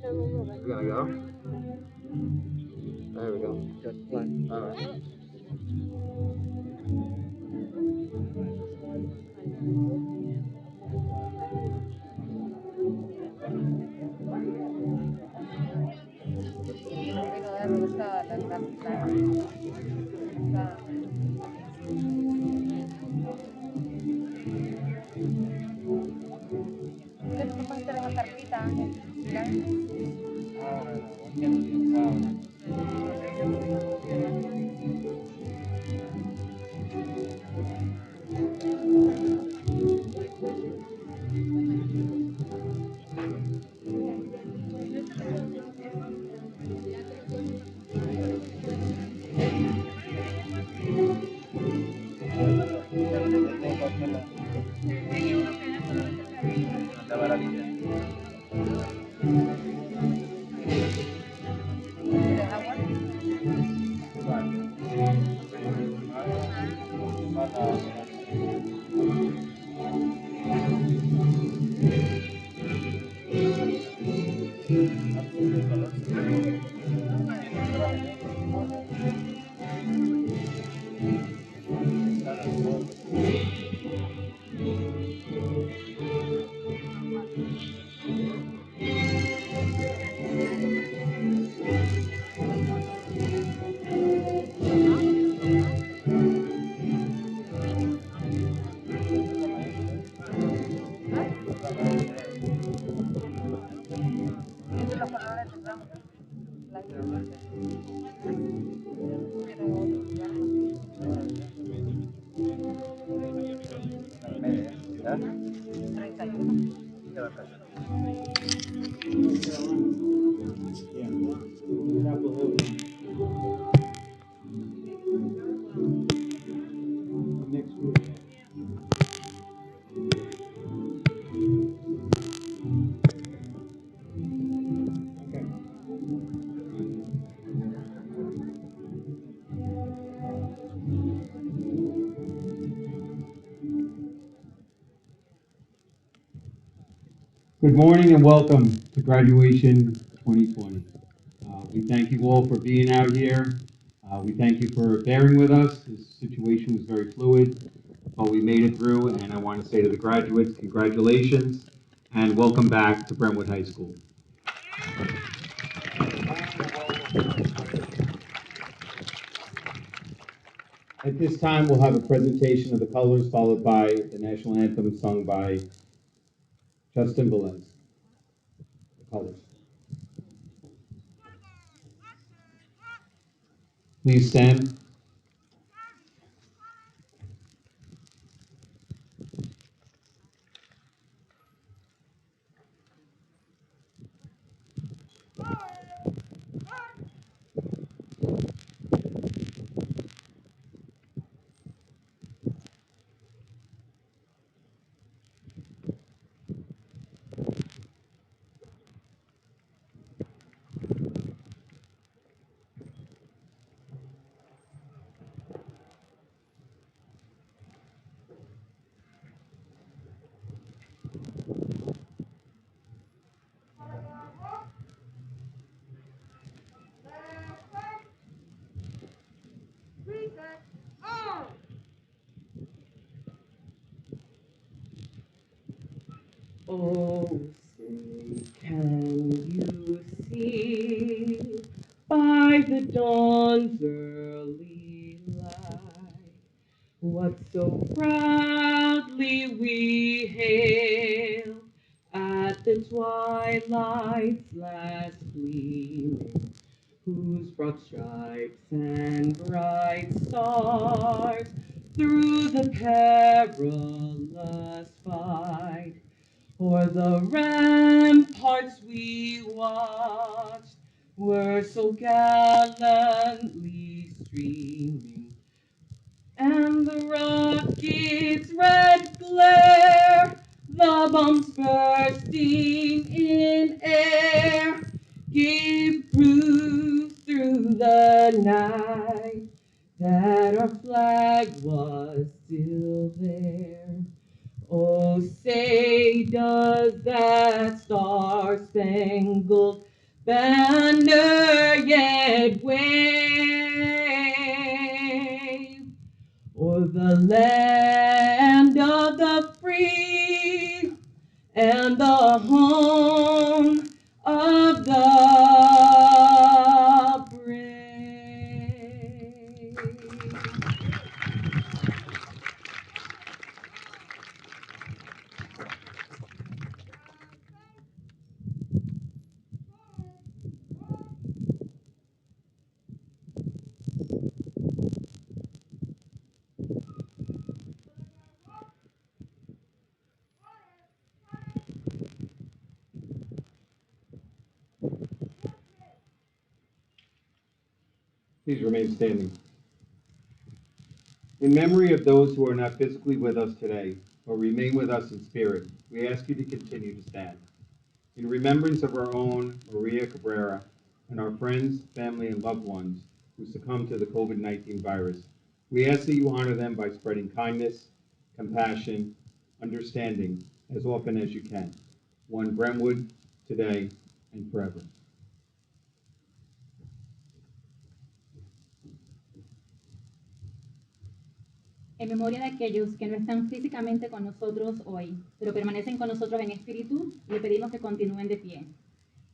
We're gonna go. There we go. Just play. All right. Good morning and welcome to graduation 2020. We thank you all for being out here. We thank you for bearing with us. This situation was very fluid, but we made it through, and I want to say to the graduates, congratulations and welcome back to Brentwood High School. At this time, we'll have a presentation of the colors followed by the national anthem sung by Justin Velez. The colors. Please stand. Oh, say, can you see by the dawn's early light what so proudly we hailed at the twilight's last gleaming, whose broad stripes and bright stars through the perilous fight o'er the ramparts we watched were so gallantly streaming, and the rocket's red glare, the bombs bursting in air, gave proof through the night that our flag was still there. Oh, say, does that star-spangled banner yet wave o'er the land of the free and the home of the brave. Please remain standing. In memory of those who are not physically with us today, but remain with us in spirit, we ask you to continue to stand. In remembrance of our own Maria Cabrera and our friends, family, and loved ones who succumbed to the COVID-19 virus, we ask that you honor them by spreading kindness, compassion, understanding as often as you can. One Brentwood, today and forever. En memoria de aquellos que no están físicamente con nosotros hoy, pero permanecen con nosotros en espíritu, le pedimos que continúen de pie.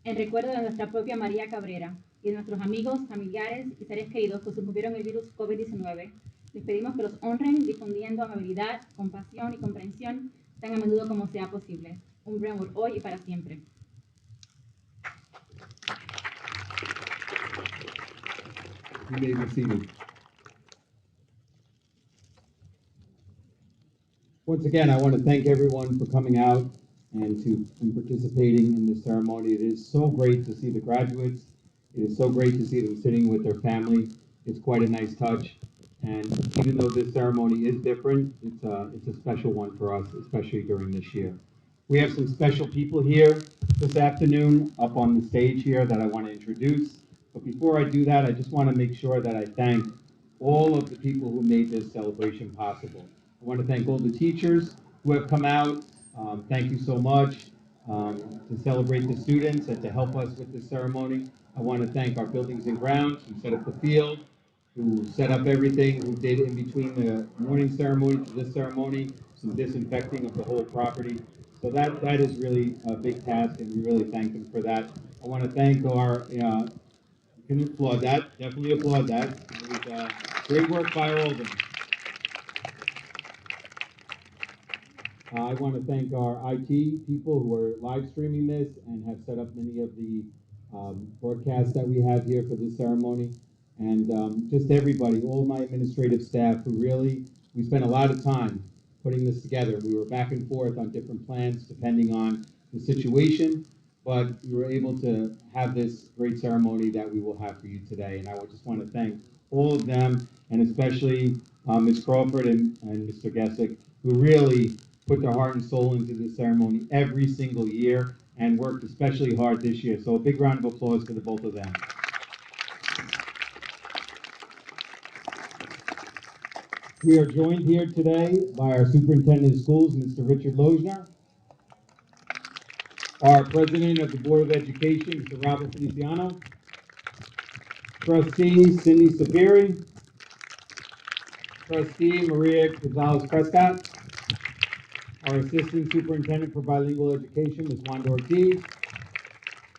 En recuerdo de nuestra propia María Cabrera y de nuestros amigos, familiares y seres queridos que sucumbieron el virus COVID-19, les pedimos que los honren difundiendo amabilidad, compasión y comprensión tan a menudo como sea posible. Un Brentwood hoy y para siempre. You may be seated. Once again, I want to thank everyone for coming out and participating in this ceremony. It is so great to see the graduates. It is so great to see them sitting with their family. It's quite a nice touch. And even though this ceremony is different, it's a special one for us, especially during this year. We have some special people here this afternoon up on the stage here that I want to introduce. But before I do that, I just want to make sure that I thank all of the people who made this celebration possible. I want to thank all the teachers who have come out. Thank you so much to celebrate the students and to help us with this ceremony. I want to thank our buildings and grounds who set up the field, who set up everything, who did in between the morning ceremony to this ceremony, some disinfecting of the whole property. So that is really a big task, and we really thank them for that. I want to thank our, you can applaud that, definitely applaud that. It was great work by all of them. I want to thank our IT people who are live streaming this and have set up many of the broadcasts that we have here for this ceremony. And just everybody, all my administrative staff who really, we spent a lot of time putting this together. We were back and forth on different plans depending on the situation, but we were able to have this great ceremony that we will have for you today. And I just want to thank all of them, and especially Ms. Crawford and Mr. Gessick, who really put their heart and soul into this ceremony every single year and worked especially hard this year. So a big round of applause for the both of them. We are joined here today by our Superintendent of Schools, Mr. Richard Lozner, our President of the Board of Education, Mr. Robert Feliciano, Trustee Cindy Sapiri, Trustee Maria Gonzalez-Prescott, our Assistant Superintendent for Bilingual Education, Ms. Wanda Ortiz,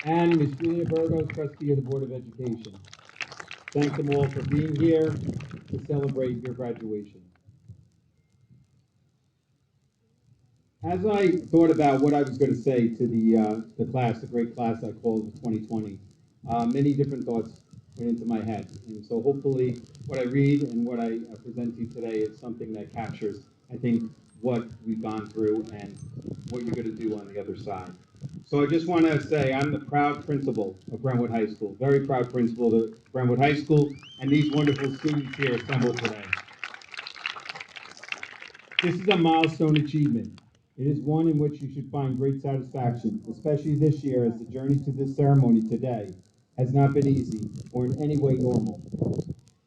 and Ms. Julia Burgos, Trustee of the Board of Education. Thank them all for being here to celebrate your graduation. As I thought about what I was going to say to the class, the great class I called 2020, many different thoughts went into my head. And so hopefully what I read and what I present to you today is something that captures, I think, what we've gone through and what you're going to do on the other side. So I just want to say I'm the proud principal of Brentwood High School, very proud principal of Brentwood High School, and these wonderful students here assembled today. This is a milestone achievement. It is one in which you should find great satisfaction, especially this year as the journey to this ceremony today has not been easy or in any way normal.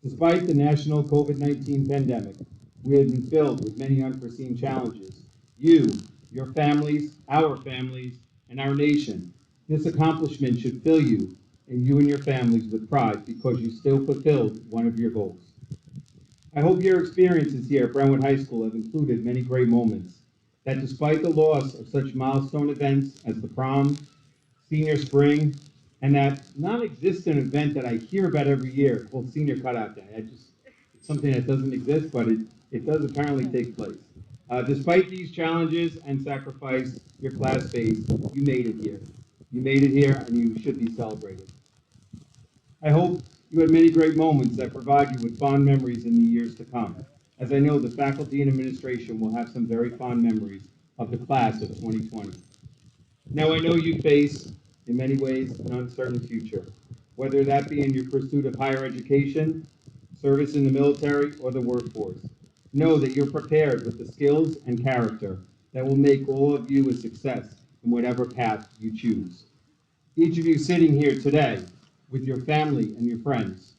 Despite the national COVID-19 pandemic, we have been filled with many unforeseen challenges. You, your families, and our nation. This accomplishment should fill you and you and your families with pride because you still fulfilled one of your goals. I hope your experiences here at Brentwood High School have included many great moments, that despite the loss of such milestone events as the prom, senior spring, and that non-existent event that I hear about every year called Senior Cutout Day. It's something that doesn't exist, but it does apparently take place. Despite these challenges and sacrifice your class faced, you made it here. You made it here, and you should be celebrated. I hope you had many great moments that provide you with fond memories in the years to come, as I know the faculty and administration will have some very fond memories of the class of 2020. Now, I know you face, in many ways, an uncertain future, whether that be in your pursuit of higher education, service in the military, or the workforce. Know that you're prepared with the skills and character that will make all of you a success in whatever path you choose. Each of you sitting here today with your family and your friends,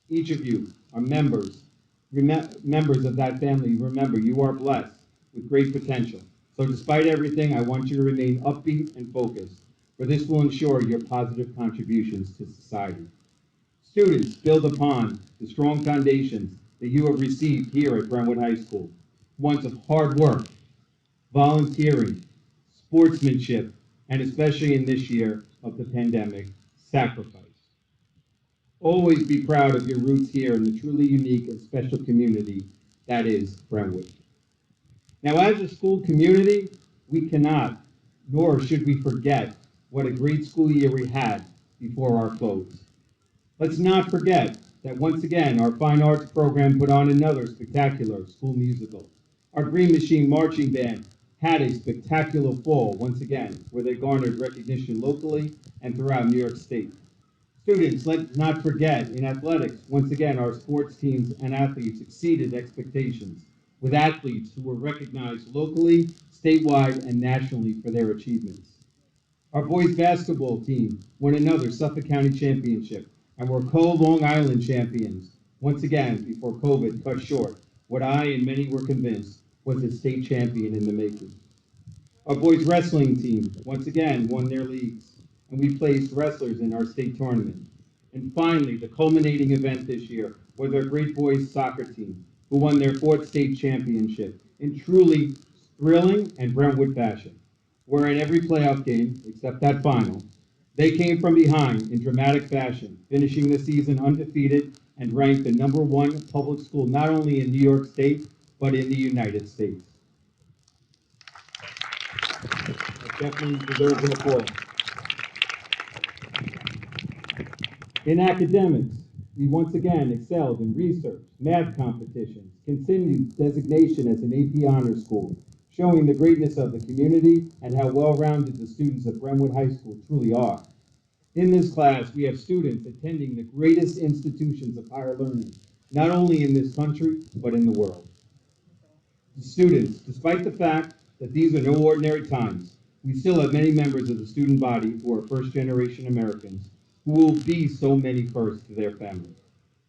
each of you are members of that family. Remember, you are blessed with great potential. So despite everything, I want you to remain upbeat and focused, for this will ensure your positive contributions to society. Students, build upon the strong foundations that you have received here at Brentwood High School, ones of hard work, volunteering, sportsmanship, and especially in this year of the pandemic, sacrifice. Always be proud of your roots here in the truly unique and special community that is Brentwood. Now, as a school community, we cannot, nor should we forget what a great school year we had before our close. Let's not forget that once again, our fine arts program put on another spectacular school musical. Our Green Machine Marching Band had a spectacular fall once again, where they garnered recognition locally and throughout New York State. Students, let's not forget, in athletics, once again, our sports teams and athletes exceeded expectations, with athletes who were recognized locally, statewide, and nationally for their achievements. Our boys basketball team won another Suffolk County championship and were co-Long Island champions, once again, before COVID cut short what I and many were convinced was a state champion in the making. Our boys wrestling team, once again, won their leagues, and we placed wrestlers in our state tournament. And finally, the culminating event this year was our great boys soccer team, who won their fourth state championship in truly thrilling and Brentwood fashion, where in every playoff game, except that final, they came from behind in dramatic fashion, finishing the season undefeated and ranked the #1 public school not only in New York State, but in the United States. That definitely deserves an applause. In academics, we once again excelled in research, math competitions, continued designation as an AP Honor School, showing the greatness of the community and how well-rounded the students of Brentwood High School truly are. In this class, we have students attending the greatest institutions of higher learning, not only in this country, but in the world. The students, despite the fact that these are no ordinary times, we still have many members of the student body who are first-generation Americans who will be so many firsts to their family.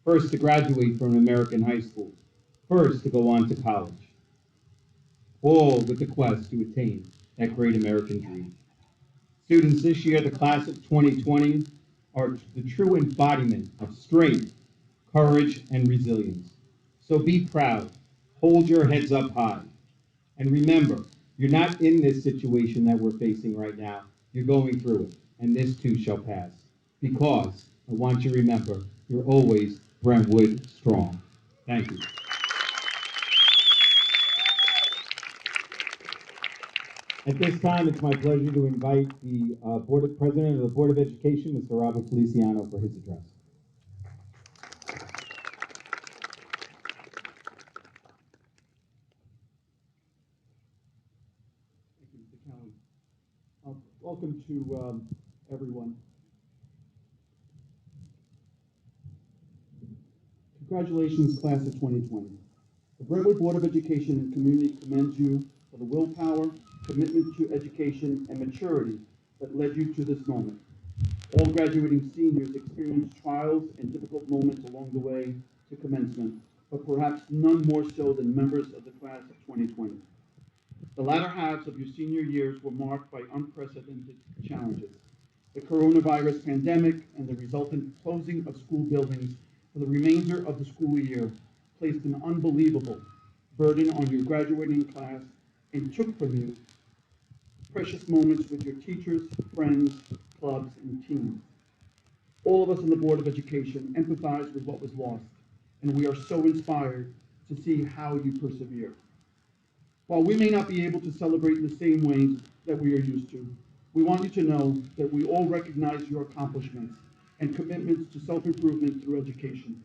First to graduate from an American high school, first to go on to college, all with the quest to attain that great American dream. Students this year, the class of 2020, are the true embodiment of strength, courage, and resilience. So be proud, hold your heads up high, and remember, you're not in this situation that we're facing right now. You're going through it, and this too shall pass. Because I want you to remember, you're always Brentwood strong. Thank you. At this time, it's my pleasure to invite the President of the Board of Education, Mr. Robert Feliciano, for his address. Thank you, Mr. Cowan. Welcome to everyone. Congratulations, class of 2020. The Brentwood Board of Education and Community commends you for the willpower, commitment to education, and maturity that led you to this moment. All graduating seniors experienced trials and difficult moments along the way to commencement, but perhaps none more so than members of the class of 2020. The latter halves of your senior years were marked by unprecedented challenges. The coronavirus pandemic and the resultant closing of school buildings for the remainder of the school year placed an unbelievable burden on your graduating class and took from you precious moments with your teachers, friends, clubs, and teams. All of us on the Board of Education empathize with what was lost, and we are so inspired to see how you persevere. While we may not be able to celebrate in the same ways that we are used to, we want you to know that we all recognize your accomplishments and commitments to self-improvement through education.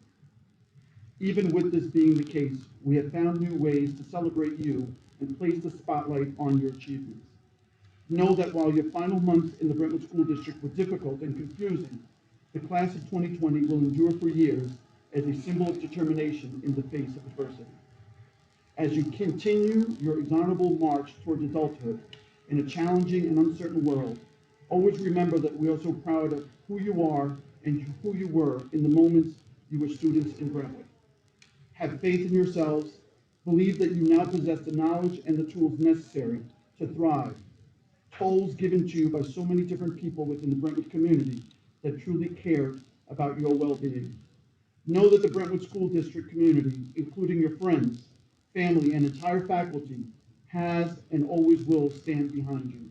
Even with this being the case, we have found new ways to celebrate you and place the spotlight on your achievements. Know that while your final months in the Brentwood School District were difficult and confusing, the class of 2020 will endure for years as a symbol of determination in the face of adversity. As you continue your exhonorable march towards adulthood in a challenging and uncertain world, always remember that we are so proud of who you are and who you were in the moments you were students in Brentwood. Have faith in yourselves, believe that you now possess the knowledge and the tools necessary to thrive, tools given to you by so many different people within the Brentwood community that truly care about your well-being. Know that the Brentwood School District community, including your friends, family, and entire faculty, has and always will stand behind you.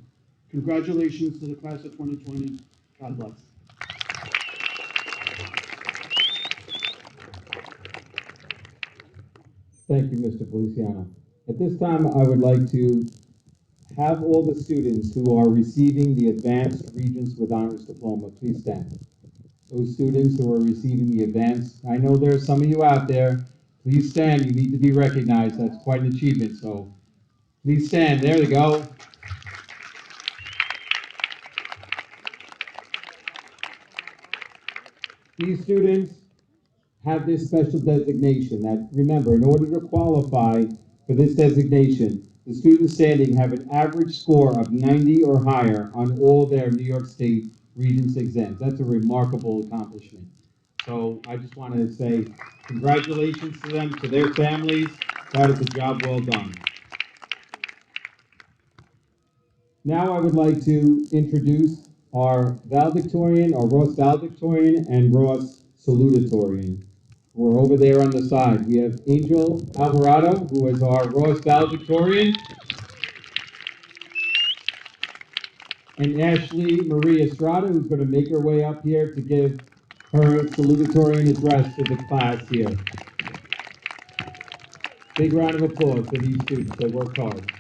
Congratulations to the class of 2020. God bless. Thank you, Mr. Feliciano. At this time, I would like to have all the students who are receiving the Advanced Regents with Honors Diploma, please stand. Those students who are receiving the advanced, I know there are some of you out there, please stand, you need to be recognized, that's quite an achievement, so please stand, there you go. These students have this special designation that, remember, in order to qualify for this designation, the students standing have an average score of 90 or higher on all their New York State Regents exams. That's a remarkable accomplishment. So I just wanted to say congratulations to them, to their families. That is a job well done. Now I would like to introduce our valedictorian, our Ross valedictorian and Ross salutatorian. We're over there on the side. We have Angel Alvarado, who is our Ross valedictorian, and Ashley Marie Estrada, who's going to make her way up here to give her salutatorian address to the class here. Big round of applause for these students. They worked hard.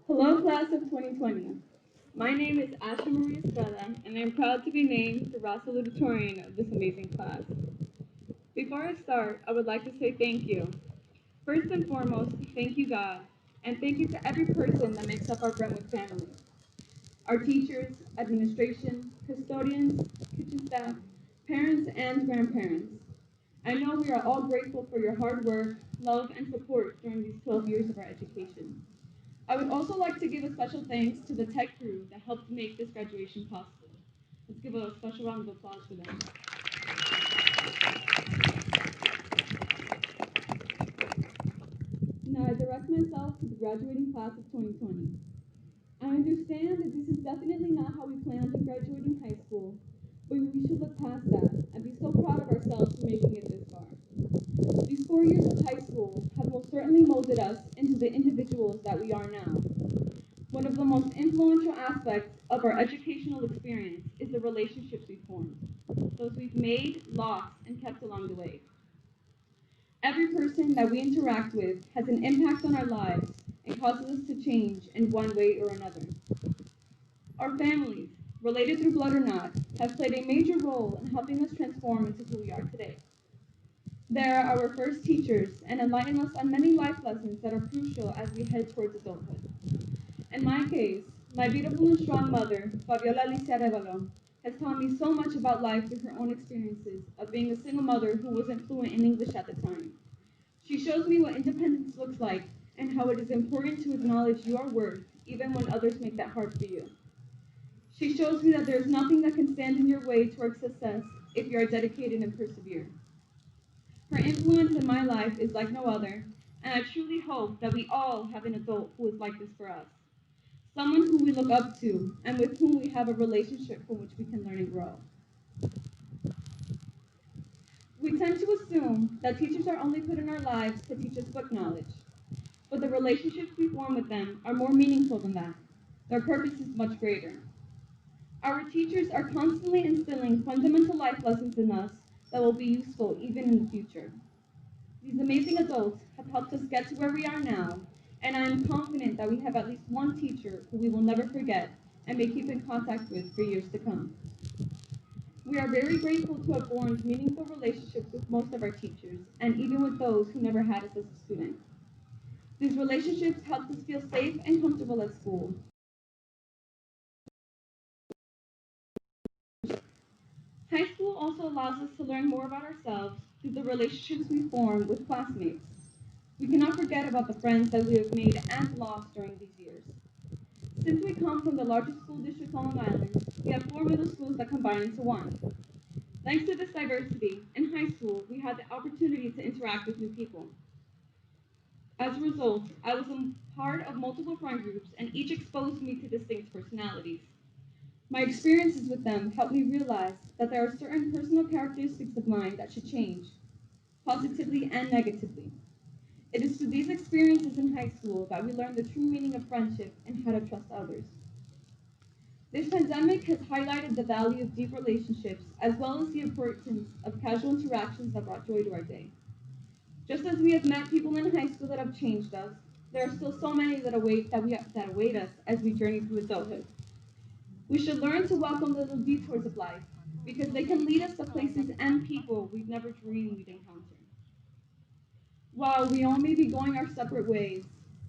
Hello, class of 2020. My name is Ashley Marie Estrada, and I'm proud to be named the Ross Salutatorian of this amazing class. Before I start, I would like to say thank you. First and foremost, thank you, God, and thank you to every person that makes up our Brentwood family. Our teachers, administration, custodians, kitchen staff, parents, and grandparents. I know we are all grateful for your hard work, love, and support during these 12 years of our education. I would also like to give a special thanks to the tech crew that helped make this graduation possible. Let's give a special round of applause for them. Now I direct myself to the graduating class of 2020. I understand that this is definitely not how we planned on graduating high school, but we should look past that and be so proud of ourselves for making it this far. These 4 years of high school have most certainly molded us into the individuals that we are now. One of the most influential aspects of our educational experience is the relationships we formed, those we've made, lost, and kept along the way. Every person that we interact with has an impact on our lives and causes us to change in one way or another. Our families, related through blood or not, have played a major role in helping us transform into who we are today. They are our first teachers and enlighten us on many life lessons that are crucial as we head towards adulthood. In my case, my beautiful and strong mother, Fabiola Alicia Arevalo, has taught me so much about life through her own experiences of being a single mother who wasn't fluent in English at the time. She shows me what independence looks like and how it is important to acknowledge your worth even when others make that hard for you. She shows me that there is nothing that can stand in your way towards success if you are dedicated and persevere. Her influence in my life is like no other, and I truly hope that we all have an adult who is like this for us. Someone who we look up to and with whom we have a relationship from which we can learn and grow. We tend to assume that teachers are only put in our lives to teach us book knowledge, but the relationships we form with them are more meaningful than that. Their purpose is much greater. Our teachers are constantly instilling fundamental life lessons in us that will be useful even in the future. These amazing adults have helped us get to where we are now, and I am confident that we have at least one teacher who we will never forget and may keep in contact with for years to come. We are very grateful to have formed meaningful relationships with most of our teachers, and even with those who never had us as a student. These relationships helped us feel safe and comfortable at school. High school also allows us to learn more about ourselves through the relationships we form with classmates. We cannot forget about the friends that we have made and lost during these years. Since we come from the largest school district on Long Island, we have 4 middle schools that combine into one. Thanks to this diversity, in high school, we had the opportunity to interact with new people. As a result, I was a part of multiple friend groups, and each exposed me to distinct personalities. My experiences with them helped me realize that there are certain personal characteristics of mine that should change, positively and negatively. It is through these experiences in high school that we learn the true meaning of friendship and how to trust others. This pandemic has highlighted the value of deep relationships as well as the importance of casual interactions that brought joy to our day. Just as we have met people in high school that have changed us, there are still so many that await us as we journey through adulthood. We should learn to welcome the little detours of life because they can lead us to places and people we've never dreamed we'd encounter. While we all may be going our separate ways,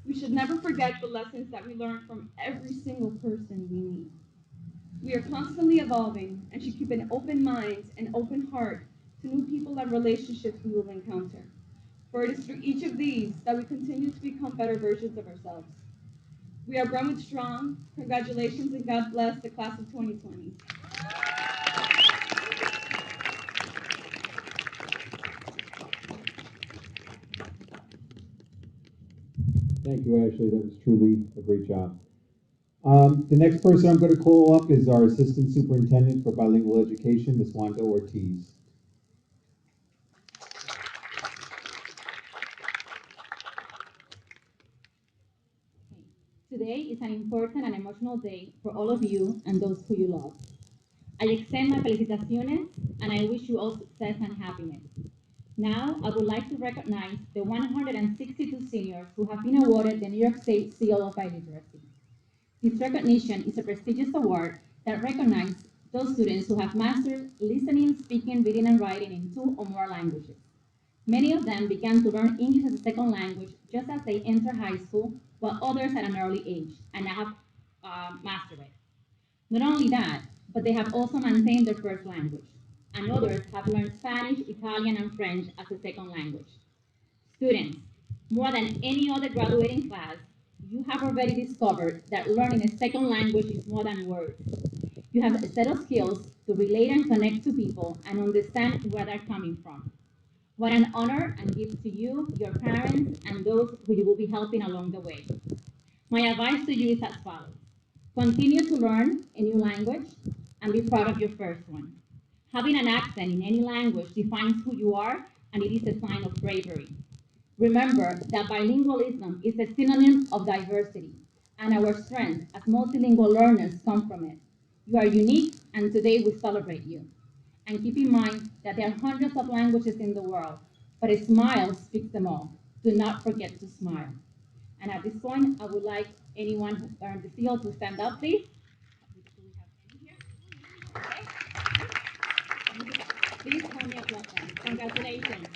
we should never forget the lessons that we learn from every single person we meet. We are constantly evolving and should keep an open mind and open heart to new people and relationships we will encounter. For it is through each of these that we continue to become better versions of ourselves. We are Brentwood strong. Congratulations and God bless the class of 2020. Thank you, Ashley. That was truly a great job. The next person I'm going to call up is our Assistant Superintendent for Bilingual Education, Ms. Wanda Ortiz. Today is an important and emotional day for all of you and those who you love. I extend my felicitaciones and I wish you all success and happiness. Now, I would like to recognize the 162 seniors who have been awarded the New York State Seal of Biliteracy. This recognition is a prestigious award that recognizes those students who have mastered listening, speaking, reading, and writing in 2 or more languages. Many of them began to learn English as a second language just as they enter high school, while others at an early age, and now have mastered it. Not only that, but they have also maintained their first language, and others have learned Spanish, Italian, and French as a second language. Students, more than any other graduating class, you have already discovered that learning a second language is more than words. You have a set of skills to relate and connect to people and understand where they're coming from. What an honor and gift to you, your parents, and those who you will be helping along the way. My advice to you is as follows. Continue to learn a new language and be proud of your first one. Having an accent in any language defines who you are, and it is a sign of bravery. Remember that bilingualism is a synonym of diversity, and our strength as multilingual learners come from it. You are unique, and today we celebrate you. And keep in mind that there are hundreds of languages in the world, but a smile speaks them all. Do not forget to smile. And at this point, I would like anyone who earned the seal to stand up, please. Do we have any here? Okay. Please hold me up like that. Congratulations.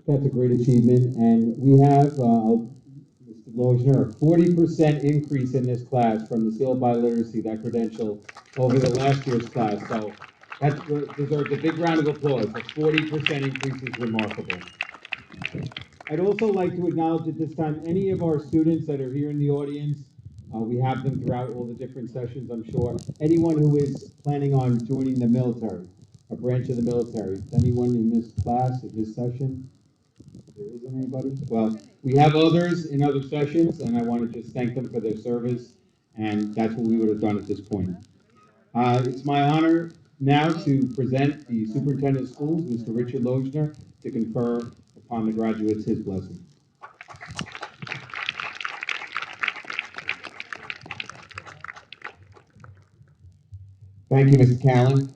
That's a great achievement, and we have, Mr. Lochner, a 40% increase in this class from the Seal of Biliteracy. That credential over the last year's class. So that deserves a big round of applause. A 40% increase is remarkable. I'd also like to acknowledge at this time any of our students that are here in the audience. We have them throughout all the different sessions, I'm sure. Anyone who is planning on joining the military, a branch of the military. Anyone in this class, at this session? There isn't anybody? Well, we have others in other sessions, and I want to just thank them for their service, and that's what we would have done at this point. It's my honor now to present the Superintendent of Schools, Mr. Richard Lojner, to confer upon the graduates his blessing. Thank you, Mr. Callen.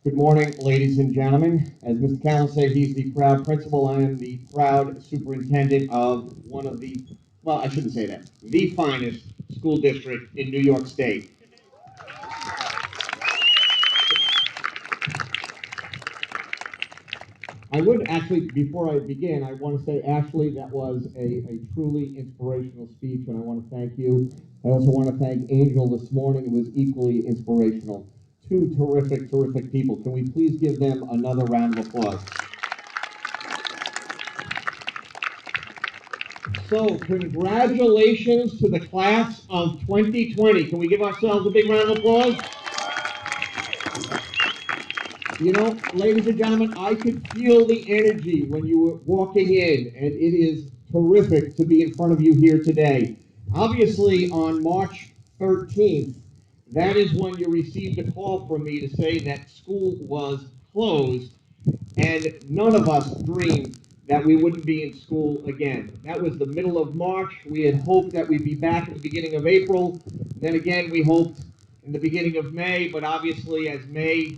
Good morning, ladies and gentlemen. As Mr. Callen said, he's the proud principal. I am the proud superintendent of one of the, well, I shouldn't say that, the finest school district in New York State. I would actually, before I begin, I want to say, Ashley, that was a truly inspirational speech, and I want to thank you. I also want to thank Angel this morning. It was equally inspirational. Two terrific, terrific people. Can we please give them another round of applause? So, congratulations to the class of 2020. Can we give ourselves a big round of applause? You know, ladies and gentlemen, I could feel the energy when you were walking in, and it is terrific to be in front of you here today. Obviously, on March 13th, that is when you received a call from me to say that school was closed, and none of us dreamed that we wouldn't be in school again. That was the middle of March. We had hoped that we'd be back at the beginning of April. Then again, we hoped in the beginning of May, but obviously as May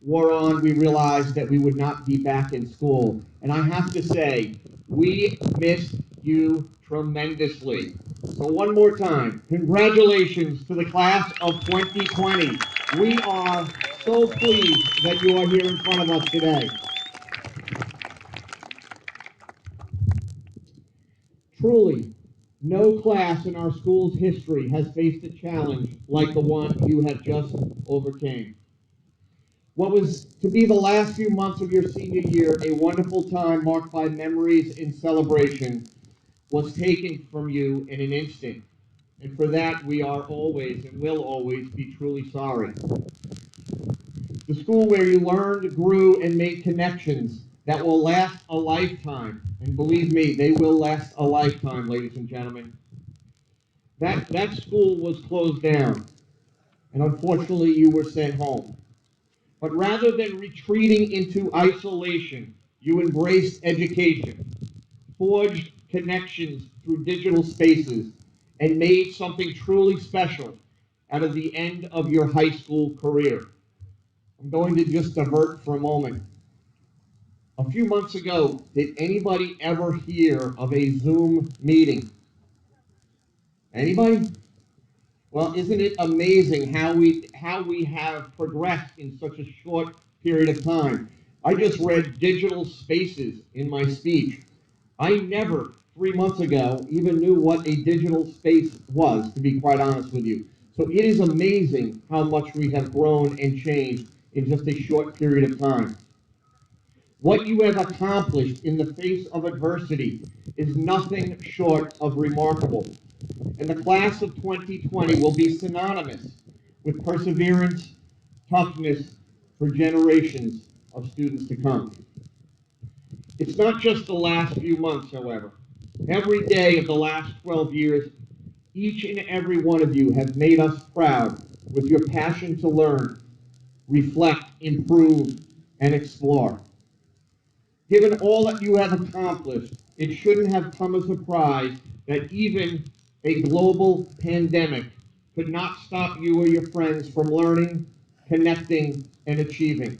wore on, we realized that we would not be back in school. And I have to say, we missed you tremendously. So one more time, congratulations to the class of 2020. We are so pleased that you are here in front of us today. Truly, no class in our school's history has faced a challenge like the one you have just overcame. What was to be the last few months of your senior year, a wonderful time marked by memories and celebration, was taken from you in an instant. And for that, we are always and will always be truly sorry. The school where you learned, grew, and made connections that will last a lifetime. And believe me, they will last a lifetime, ladies and gentlemen. That school was closed down. And unfortunately, you were sent home. But rather than retreating into isolation, you embraced education, forged connections through digital spaces, and made something truly special out of the end of your high school career. I'm going to just divert for a moment. A few months ago, did anybody ever hear of a Zoom meeting? Anybody? Well, isn't it amazing how we have progressed in such a short period of time? I just read digital spaces in my speech. I never, 3 months ago, even knew what a digital space was, to be quite honest with you. So it is amazing how much we have grown and changed in just a short period of time. What you have accomplished in the face of adversity is nothing short of remarkable. And the class of 2020 will be synonymous with perseverance, toughness for generations of students to come. It's not just the last few months, however. Every day of the last 12 years, each and every one of you have made us proud with your passion to learn, reflect, improve, and explore. Given all that you have accomplished, it shouldn't have come as a surprise that even a global pandemic could not stop you or your friends from learning, connecting, and achieving.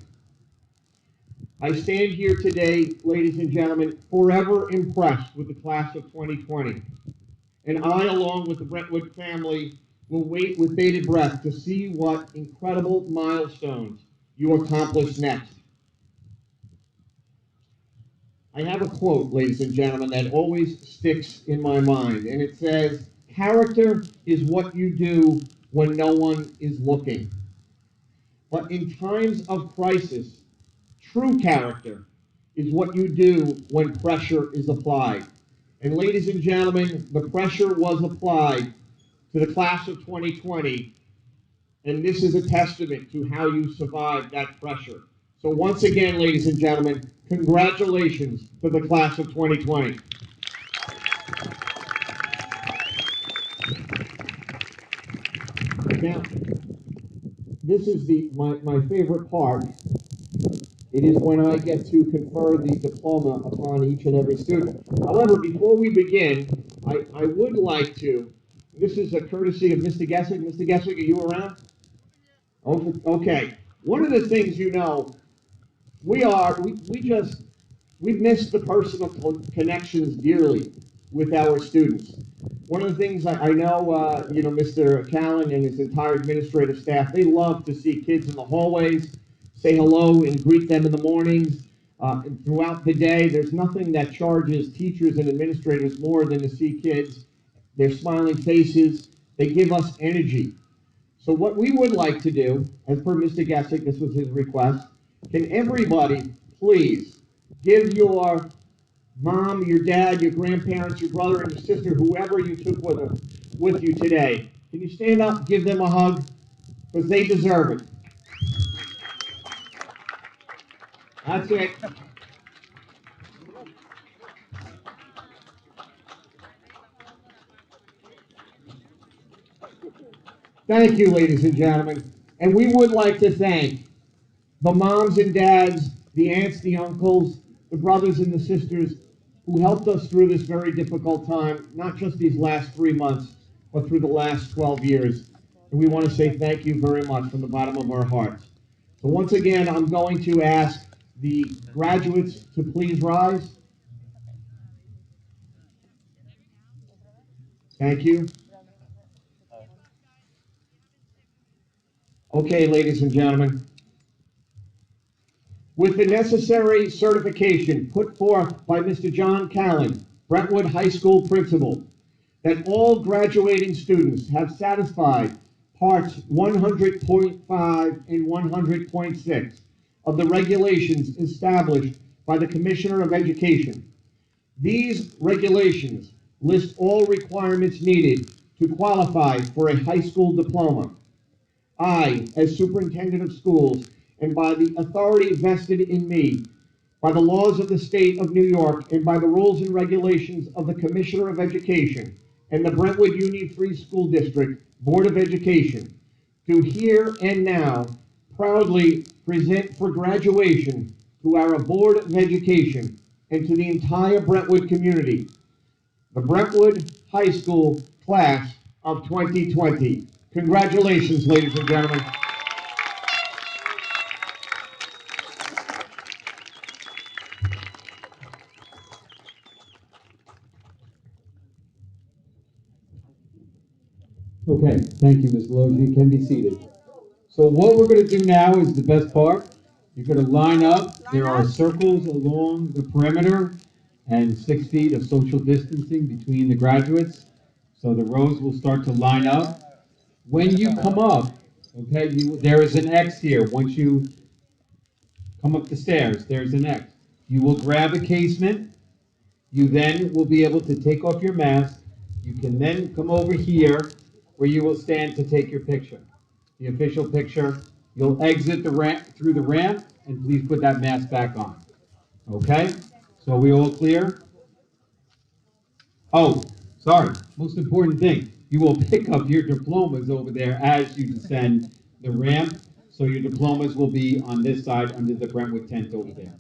I stand here today, ladies and gentlemen, forever impressed with the class of 2020. And I, along with the Brentwood family, will wait with bated breath to see what incredible milestones you accomplish next. I have a quote, ladies and gentlemen, that always sticks in my mind, and it says, Character is what you do when no one is looking. But in times of crisis, true character is what you do when pressure is applied. And ladies and gentlemen, the pressure was applied to the class of 2020, and this is a testament to how you survived that pressure. So once again, ladies and gentlemen, congratulations to the class of 2020. Now, this is my favorite part. It is when I get to confer the diploma upon each and every student. However, before we begin, I would like to, this is a courtesy of Mr. Gessick. Mr. Gessick, are you around? Okay. One of the things we miss the personal connections dearly with our students. One of the things I know, Mr. Callen and his entire administrative staff, they love to see kids in the hallways, say hello and greet them in the mornings. And throughout the day, there's nothing that charges teachers and administrators more than to see kids, their smiling faces. They give us energy. So what we would like to do, as per Mr. Gessick, this was his request, can everybody please give your mom, your dad, your grandparents, your brother, and your sister, whoever you took with you today, can you stand up, give them a hug? Because they deserve it. That's it. Thank you, ladies and gentlemen. And we would like to thank the moms and dads, the aunts, the uncles, the brothers and the sisters who helped us through this very difficult time, not just these last 3 months, but through the last 12 years. And we want to say thank you very much from the bottom of our hearts. So once again, I'm going to ask the graduates to please rise. Thank you. Okay, ladies and gentlemen. With the necessary certification put forth by Mr. John Callen, Brentwood High School principal, that all graduating students have satisfied parts 100.5 and 100.6 of the regulations established by the Commissioner of Education. These regulations list all requirements needed to qualify for a high school diploma. I, as Superintendent of Schools, and by the authority vested in me, by the laws of the state of New York, and by the rules and regulations of the Commissioner of Education and the Brentwood Union Free School District Board of Education, do here and now proudly present for graduation to our Board of Education and to the entire Brentwood community, the Brentwood High School Class of 2020. Congratulations, ladies and gentlemen. Okay, thank you, Ms. Logie. You can be seated. So what we're going to do now is the best part. You're going to line up. There are circles along the perimeter and 6 feet of social distancing between the graduates. So the rows will start to line up. When you come up, okay, there is an X here. Once you come up the stairs, there's an X. You will grab a casement. You then will be able to take off your mask. You can then come over here where you will stand to take your picture, the official picture. You'll exit the ramp through the ramp, and please put that mask back on. Okay? So are we all clear? Oh, sorry. Most important thing. You will pick up your diplomas over there as you descend the ramp. So your diplomas will be on this side under the Brentwood tent over there.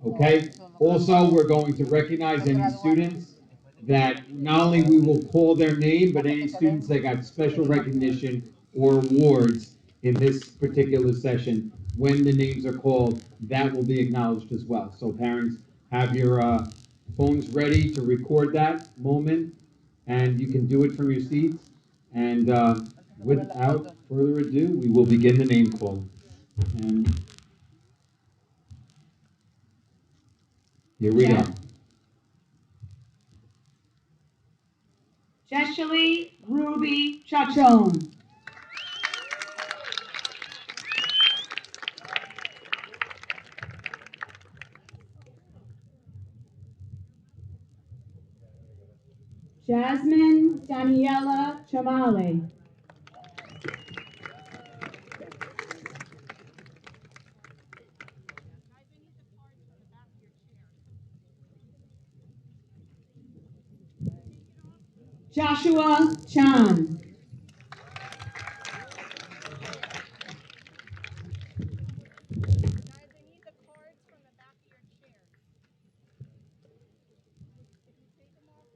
Okay? Also, we're going to recognize any students that not only we will call their name, but any students that got special recognition or awards in this particular session, when the names are called, that will be acknowledged as well. So parents, have your phones ready to record that moment, and you can do it from your seats. And without further ado, we will begin the name calling. And here we go. Jeshely Ruby Chachon. Jasmine Daniela Chamale. Joshua Chan.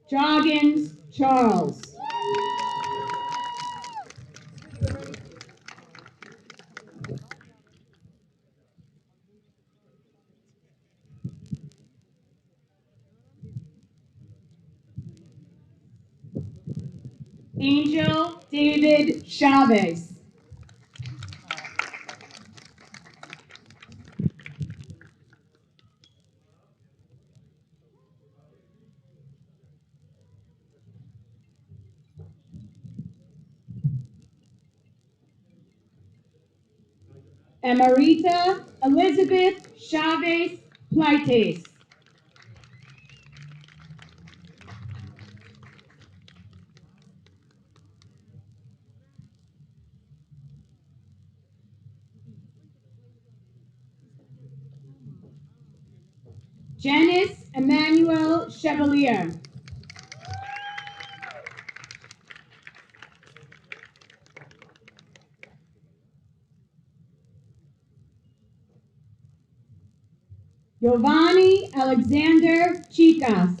Joggins Charles. Angel David Chavez. Emerita Elizabeth Chavez Plaites. Janice Emmanuel Chevalier. Giovanni Alexander Chicas.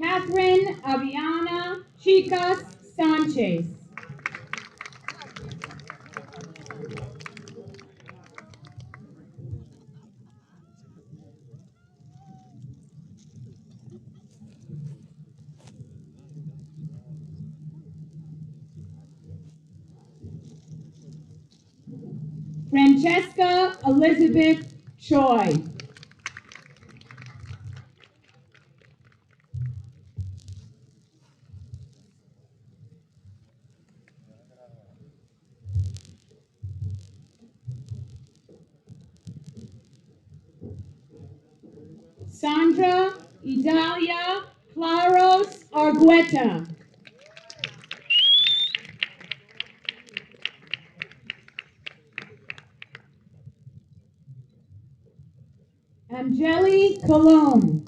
Catherine Aviana Chicas Sanchez. Francesca Elizabeth Choi. Sandra Idalia Claros Argueta. Angeli Colon.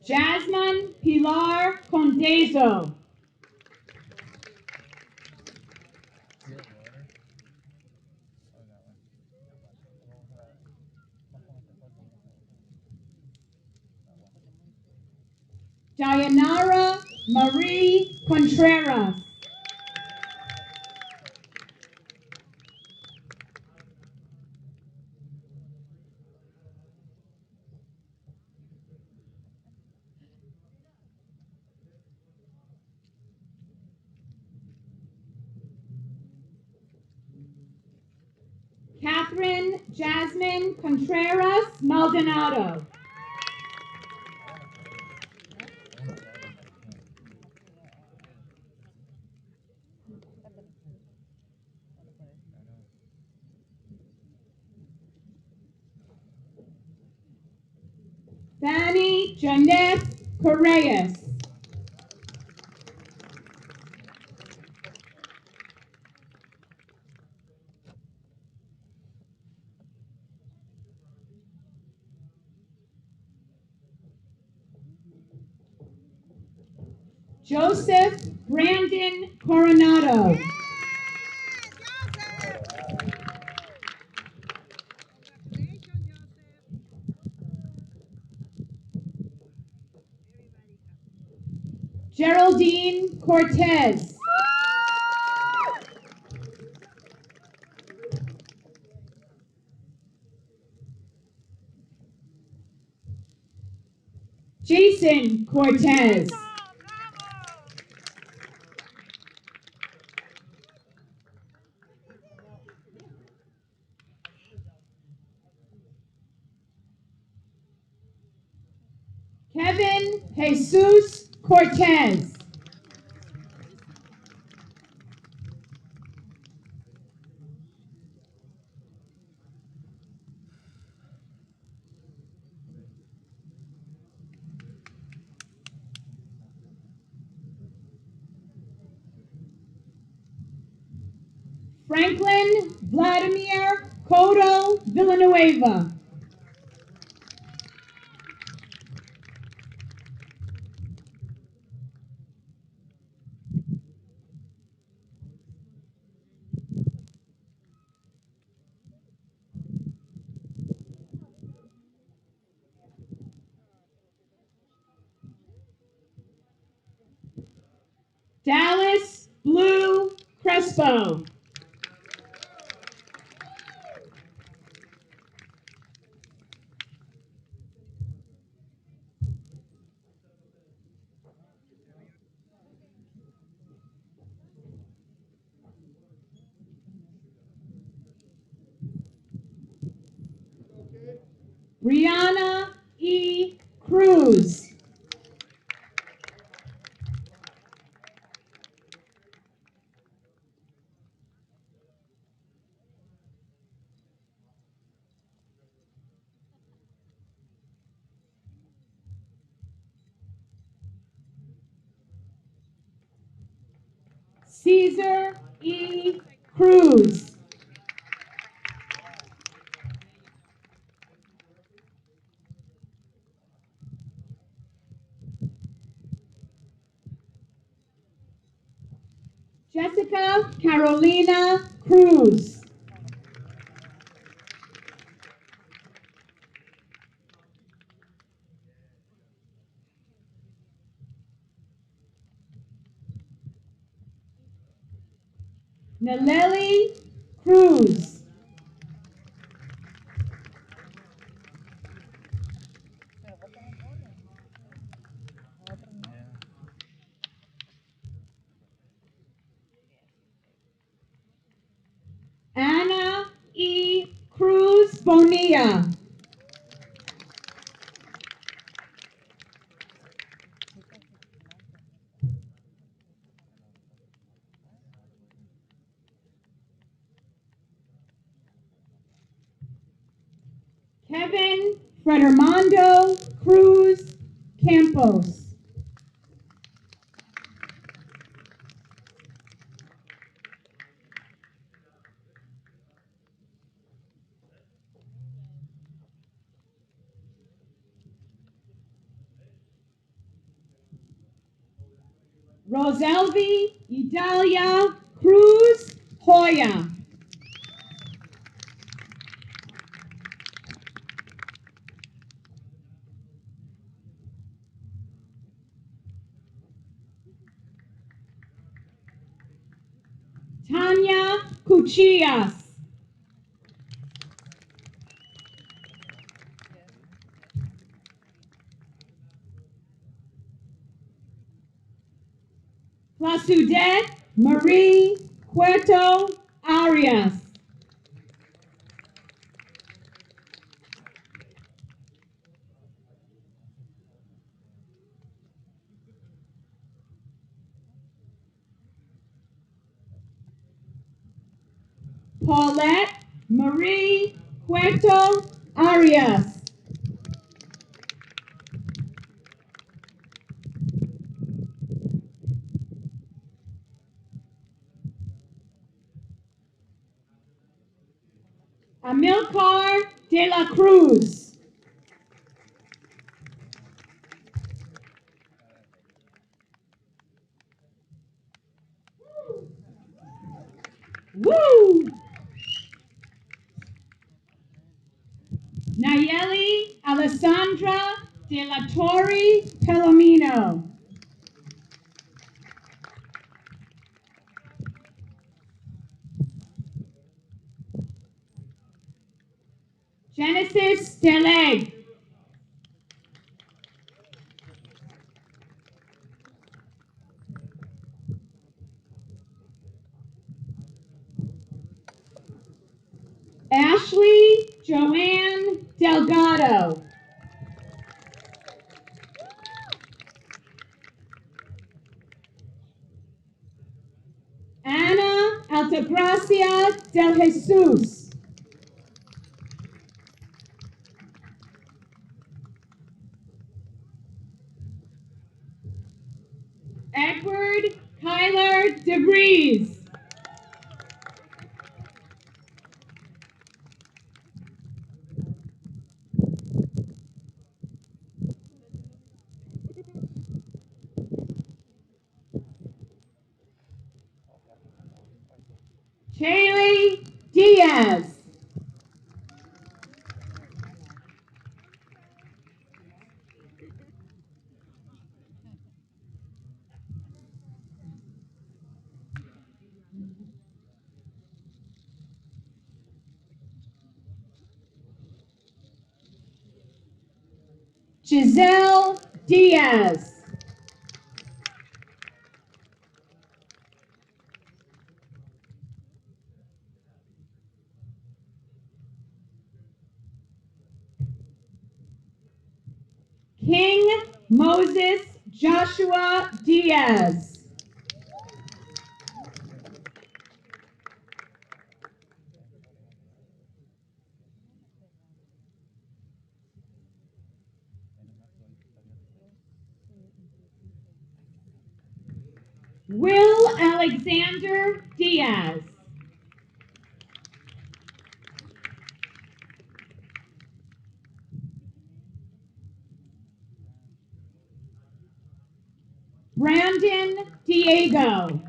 Jasmine Pilar Condezo. Dayanara Marie Contreras. Catherine Jasmine Contreras Maldonado. Fanny Jeanette Correas. Joseph Brandon Coronado. Geraldine Cortez. Jason Cortez. Kevin Jesus Cortez. Franklin Vladimir Cotto Villanueva. Dallas Blue Crespo. Brianna E. Cruz. Caesar E. Cruz. Jessica Carolina Cruz. Naleli Cruz. Anna E. Cruz Bonilla. Kevin Fredermando Cruz Campos. Roselvi Idalia Cruz Hoya. Tanya Cuchillas. Claudette Marie Cueto Arias. Paulette Marie Cueto Arias. Amilcar de la Cruz. Woo! Nayeli Alessandra de la Torre Pelomino. Genesis Deleg. Delgado. Ana Altagracia del Jesus. Edward Kyler DeVries. Shaylee Diaz. Giselle Diaz. King Moses Joshua Diaz. Will Alexander Diaz. Brandon Diego.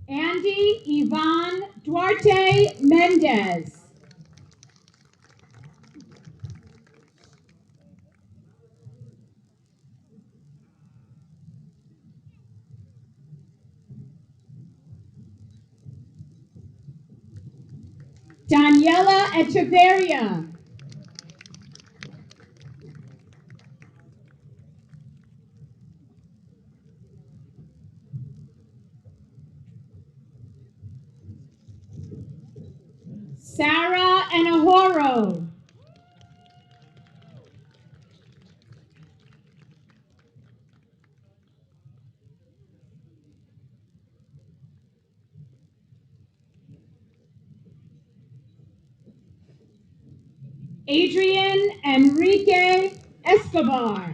Andy Yvonne Duarte Mendez. Daniela Echeverria. Sarah Anahoro. Adrian Enrique Escobar.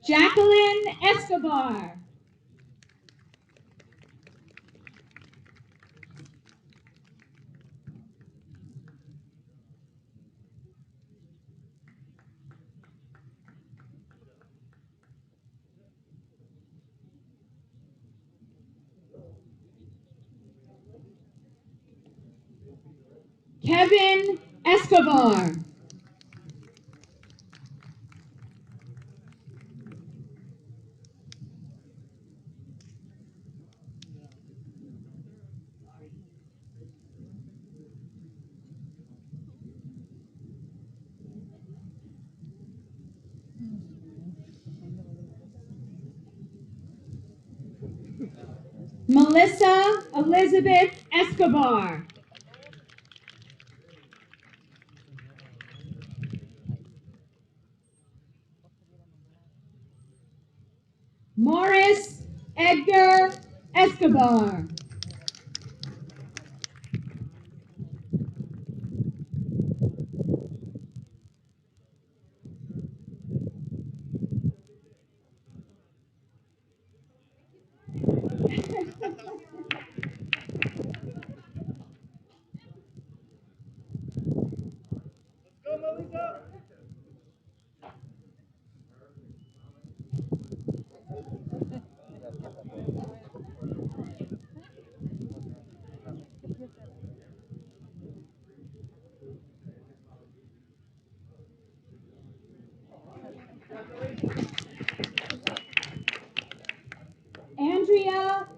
Jacqueline Escobar. Kevin Escobar. Melissa Elizabeth Escobar. Morris Edgar Escobar.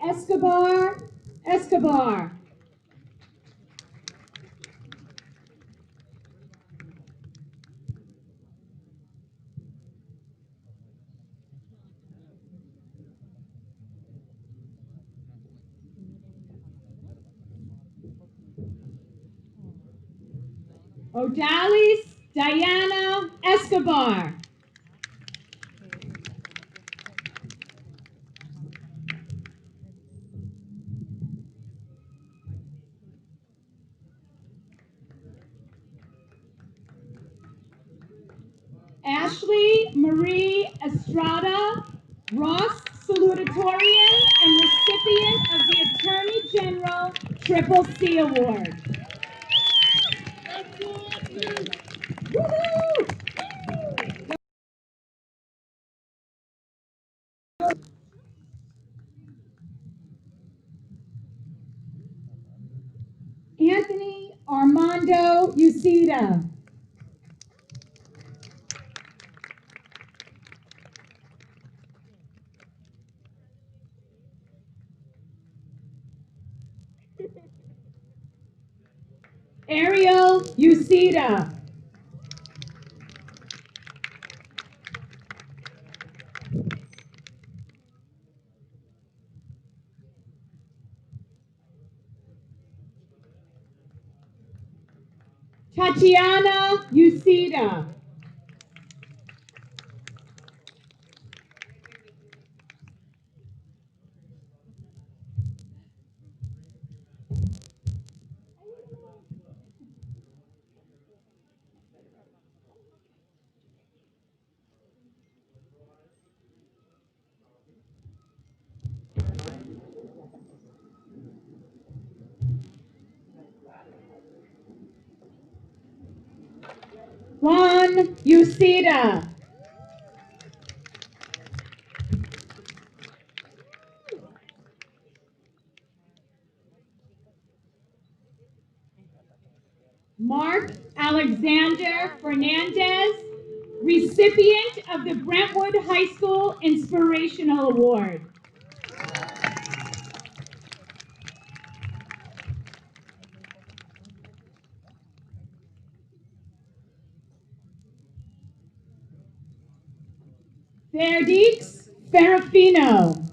Escobar, Escobar. Odalis Diana Escobar. Ashley Marie Estrada, Ross Salutatorian and recipient of the Attorney General Triple C Award. Woohoo! Anthony Armando Uceda. Ariel Uceda. Tatiana Uceda. Juan Uceda. Mark Alexander Fernandez, recipient of the Brentwood High School Inspirational Award. Verdix Ferrafino.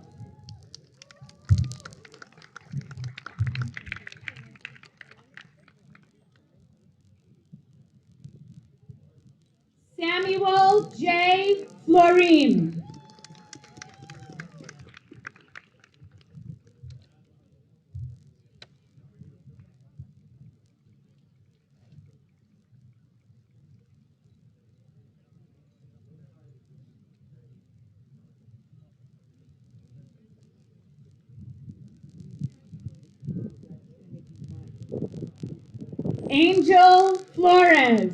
Samuel J. Florim. Angel Flores.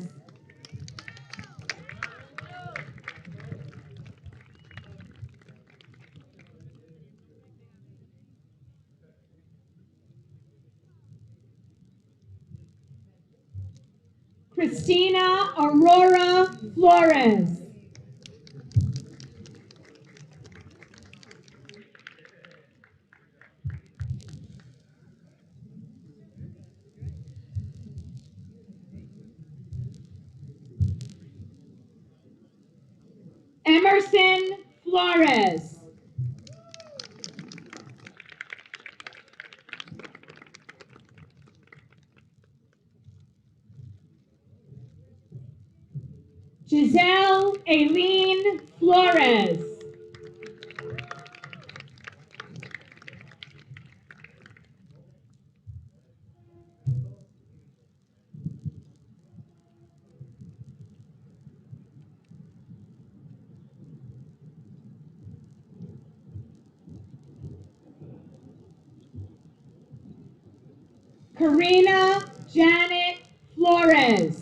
Christina Aurora Flores. Emerson Flores. Giselle Aileen Flores. Karina Janet Flores.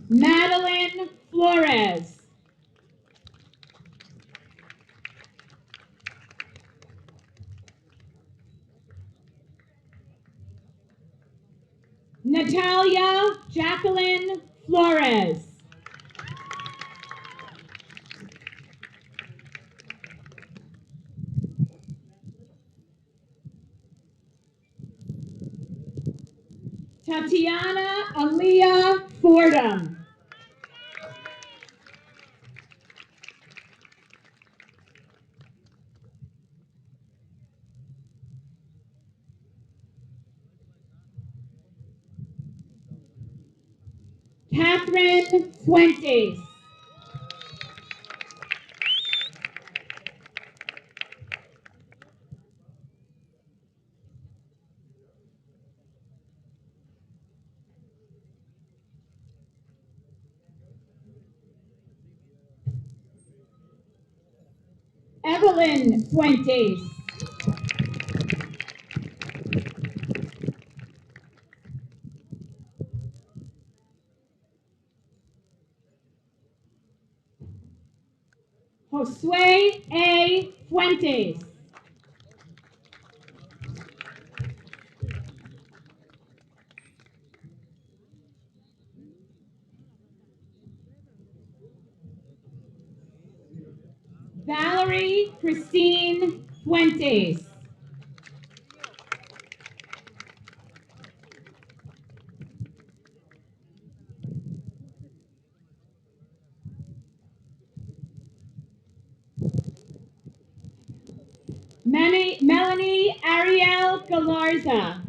Madeline Flores. Natalia Jacqueline Flores. Tatiana Aaliyah Fordham. Catherine Fuentes. Evelyn Fuentes. Josue A. Fuentes. Valerie Christine Fuentes. Melanie Ariel Galarza.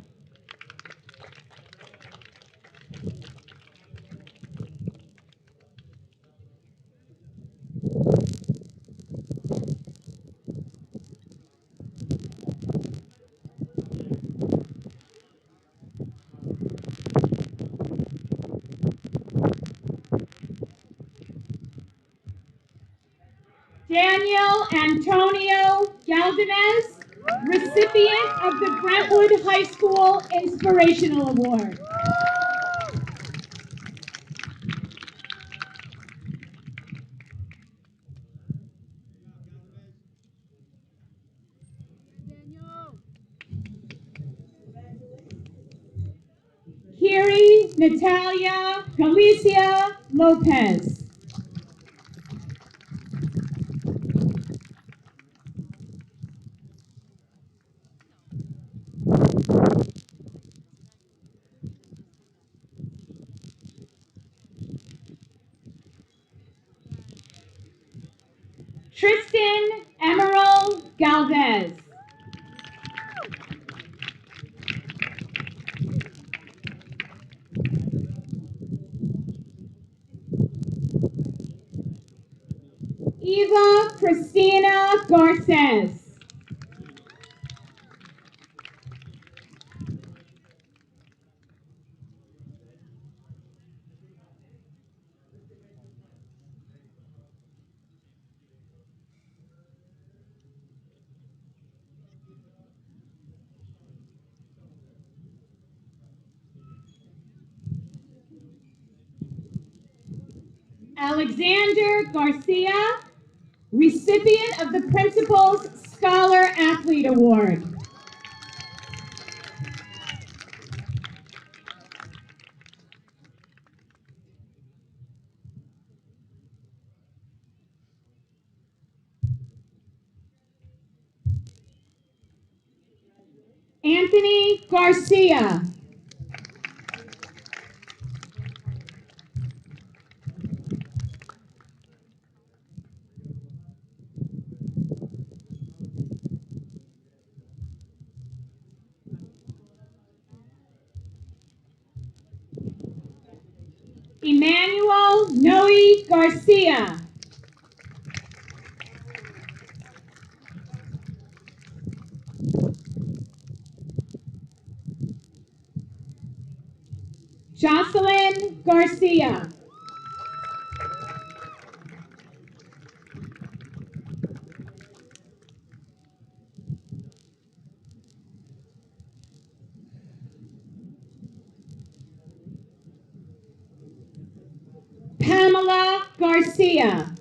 Daniel Antonio Galvanez, recipient of the Brentwood High School Inspirational Award. Kiri Natalia Galicia Lopez. Tristan Emerald Galvez. Eva Christina Garces. Alexander Garcia, recipient of the Principal's Scholar Athlete Award. Anthony Garcia. Emmanuel Noe Garcia. Jocelyn Garcia. Pamela Garcia.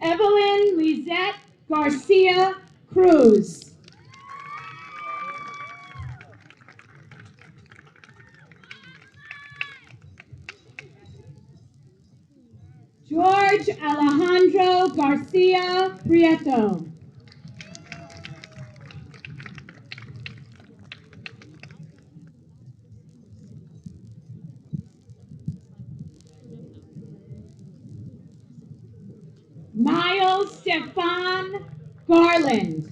Evelyn Lizette Garcia Cruz. George Alejandro Garcia Prieto. Miles Stefan Garland.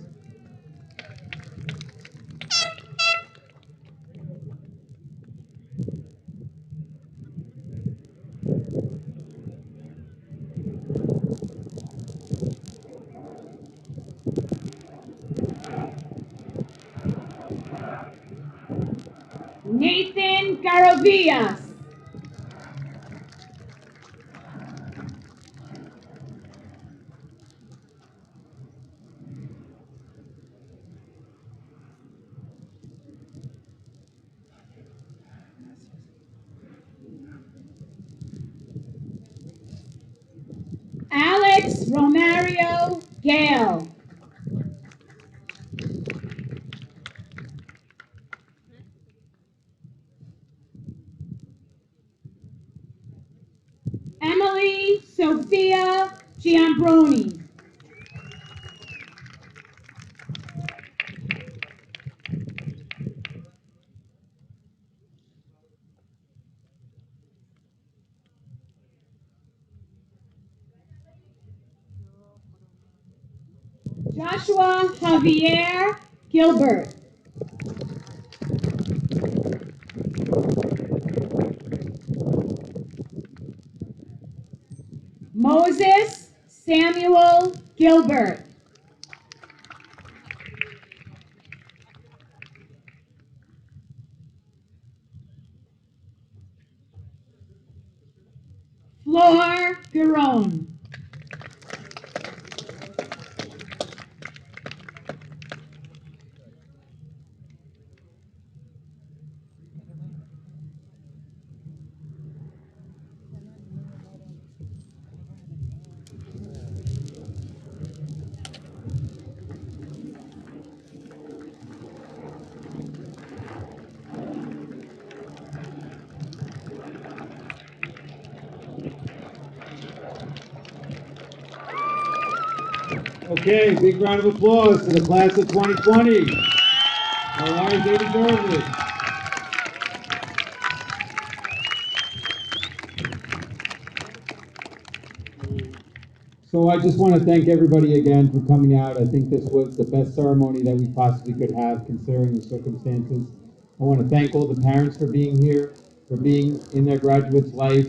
Nathan Garavillas. Alex Romario Gale. Emily Sophia Giambroni. Joshua Javier Gilbert. Moses Samuel Gilbert. Flor Giron. Okay, big round of applause for the class of 2020. All right, they deserve it. So I just want to thank everybody again for coming out. I think this was the best ceremony that we possibly could have considering the circumstances. I want to thank all the parents for being here, for being in their graduate's life,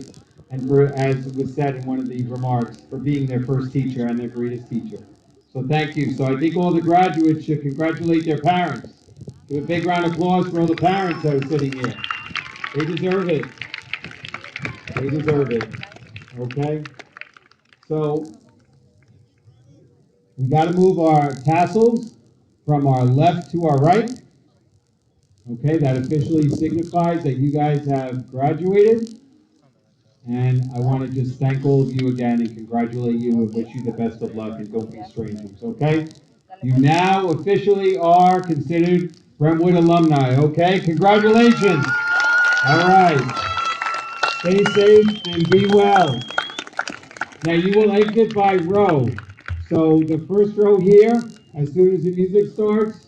and for, as was said in one of the remarks, for being their first teacher and their greatest teacher. So thank you. So I think all the graduates should congratulate their parents. Give a big round of applause for all the parents that are sitting here. They deserve it. They deserve it. Okay? So we got to move our tassels from our left to our right. Okay, that officially signifies that you guys have graduated. And I want to just thank all of you again and congratulate you and wish you the best of luck, and don't be strangers, okay? You now officially are considered Brentwood alumni, okay? Congratulations. All right. Stay safe and be well. Now you will exit by row. So the first row here, as soon as the music starts,